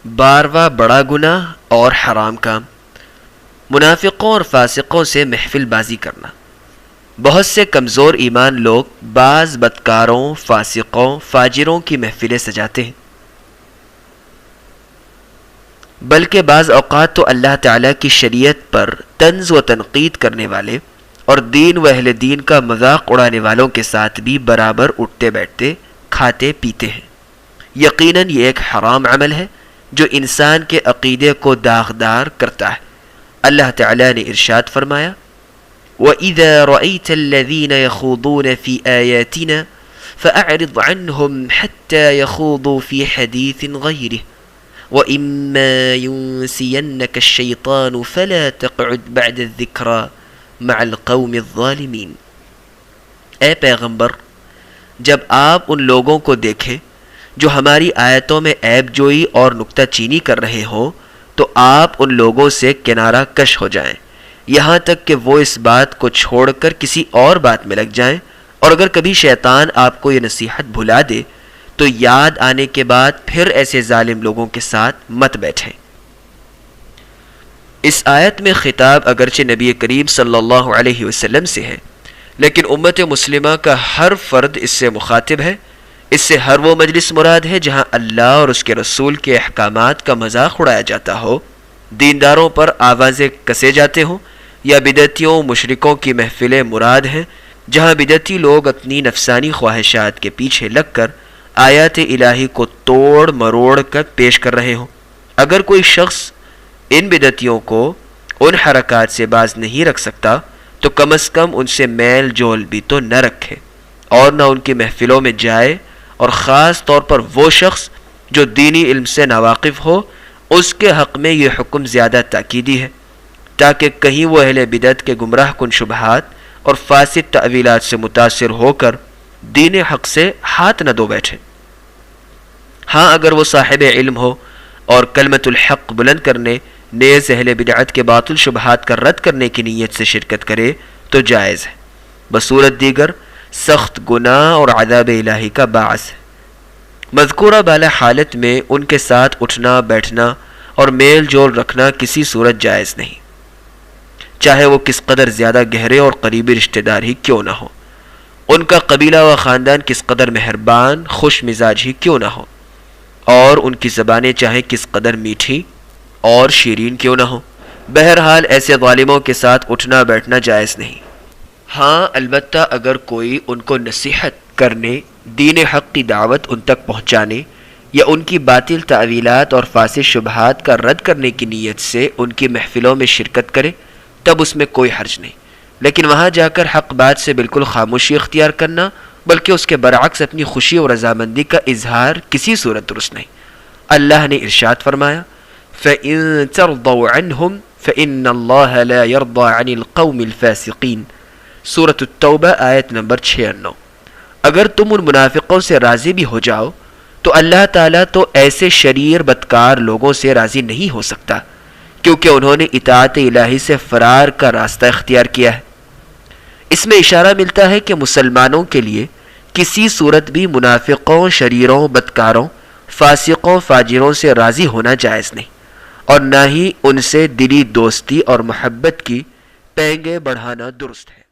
12واں بڑا گناہ اور حرام کام، منافقوں اور فاسقوں سے محفل بازی کرنا۔ بہت سے کمزور ایمان لوگ بعض بدکاروں، فاسقوں، فاجروں کی محفلیں سجاتے ہیں، بلکہ بعض اوقات تو اللہ تعالیٰ کی شریعت پر طنز و تنقید کرنے والے اور دین و اہل دین کا مذاق اڑانے والوں کے ساتھ بھی برابر اٹھتے بیٹھتے، کھاتے پیتے ہیں۔ یقیناً یہ ایک حرام عمل ہے جو انسان کے عقیدے کو داغدار کرتا ہے۔ اللہ تعالیٰ نے ارشاد فرمایا: وَإِذَا رَأَيْتَ الَّذِينَ يَخُوضُونَ فِي آيَاتِنَا فَأَعْرِضْ عَنْهُمْ حَتَّى يَخُوضُوا فِي حَدِيثٍ غَيْرِهِ وَإِمَّا يُنْسِيَنَّكَ الشَّيْطَانُ فَلَا تَقْعُدْ بَعْدَ الذِّكْرَى مَعَ الْقَوْمِ الظَّالِمِينَ۔ اے پیغمبر، جب آپ ان لوگوں کو دیکھیں جو ہماری آیتوں میں عیب جوئی اور نکتہ چینی کر رہے ہوں تو آپ ان لوگوں سے کنارہ کش ہو جائیں، یہاں تک کہ وہ اس بات کو چھوڑ کر کسی اور بات میں لگ جائیں، اور اگر کبھی شیطان آپ کو یہ نصیحت بھلا دے تو یاد آنے کے بعد پھر ایسے ظالم لوگوں کے ساتھ مت بیٹھیں۔ اس آیت میں خطاب اگرچہ نبی کریم صلی اللہ علیہ وسلم سے ہے، لیکن امت مسلمہ کا ہر فرد اس سے مخاطب ہے۔ اس سے ہر وہ مجلس مراد ہے جہاں اللہ اور اس کے رسول کے احکامات کا مذاق اڑایا جاتا ہو، دینداروں پر آوازیں کسے جاتے ہوں، یا بدعتیوں مشرکوں کی محفلیں مراد ہیں جہاں بدعتی لوگ اپنی نفسانی خواہشات کے پیچھے لگ کر آیات الہی کو توڑ مروڑ کر پیش کر رہے ہوں۔ اگر کوئی شخص ان بدعتیوں کو ان حرکات سے باز نہیں رکھ سکتا تو کم از کم ان سے میل جول بھی تو نہ رکھے اور نہ ان کی محفلوں میں جائے، اور خاص طور پر وہ شخص جو دینی علم سے ناواقف ہو، اس کے حق میں یہ حکم زیادہ تاکیدی ہے تاکہ کہیں وہ اہل بدعت کے گمراہ کن شبہات اور فاسد تعویلات سے متاثر ہو کر دین حق سے ہاتھ نہ دھو بیٹھے۔ ہاں، اگر وہ صاحب علم ہو اور کلمۃ الحق بلند کرنے نیز اہل بدعت کے باطل شبہات کا رد کرنے کی نیت سے شرکت کرے تو جائز ہے، بصورت دیگر سخت گناہ اور عذاب الہی کا باعث ہے۔ مذکورہ بالا حالت میں ان کے ساتھ اٹھنا بیٹھنا اور میل جول رکھنا کسی صورت جائز نہیں، چاہے وہ کس قدر زیادہ گہرے اور قریبی رشتہ دار ہی کیوں نہ ہو، ان کا قبیلہ و خاندان کس قدر مہربان خوش مزاج ہی کیوں نہ ہو، اور ان کی زبانیں چاہے کس قدر میٹھی اور شیرین کیوں نہ ہو، بہرحال ایسے ظالموں کے ساتھ اٹھنا بیٹھنا جائز نہیں۔ ہاں، البتہ اگر کوئی ان کو نصیحت کرنے، دین حق کی دعوت ان تک پہنچانے یا ان کی باطل تعویلات اور فاسد شبہات کا رد کرنے کی نیت سے ان کی محفلوں میں شرکت کرے تب اس میں کوئی حرج نہیں، لیکن وہاں جا کر حق بات سے بالکل خاموشی اختیار کرنا بلکہ اس کے برعکس اپنی خوشی اور رضامندی کا اظہار کسی صورت درست نہیں۔ اللہ نے ارشاد فرمایا: فَإِن تَرْضَوْا عَنْهُمْ فَإِنَّ اللَّهَ لَا يَرْضَى عَنِ الْقَوْمِ الْفَاسِقِينَ۔ سورۃ التوبہ آیت نمبر 96۔ اگر تم ان منافقوں سے راضی بھی ہو جاؤ تو اللہ تعالیٰ تو ایسے شریر بدکار لوگوں سے راضی نہیں ہو سکتا، کیونکہ انہوں نے اطاعت الہی سے فرار کا راستہ اختیار کیا ہے۔ اس میں اشارہ ملتا ہے کہ مسلمانوں کے لیے کسی صورت بھی منافقوں، شریروں، بدکاروں، فاسقوں، فاجروں سے راضی ہونا جائز نہیں، اور نہ ہی ان سے دلی دوستی اور محبت کی پینگیں بڑھانا درست ہے۔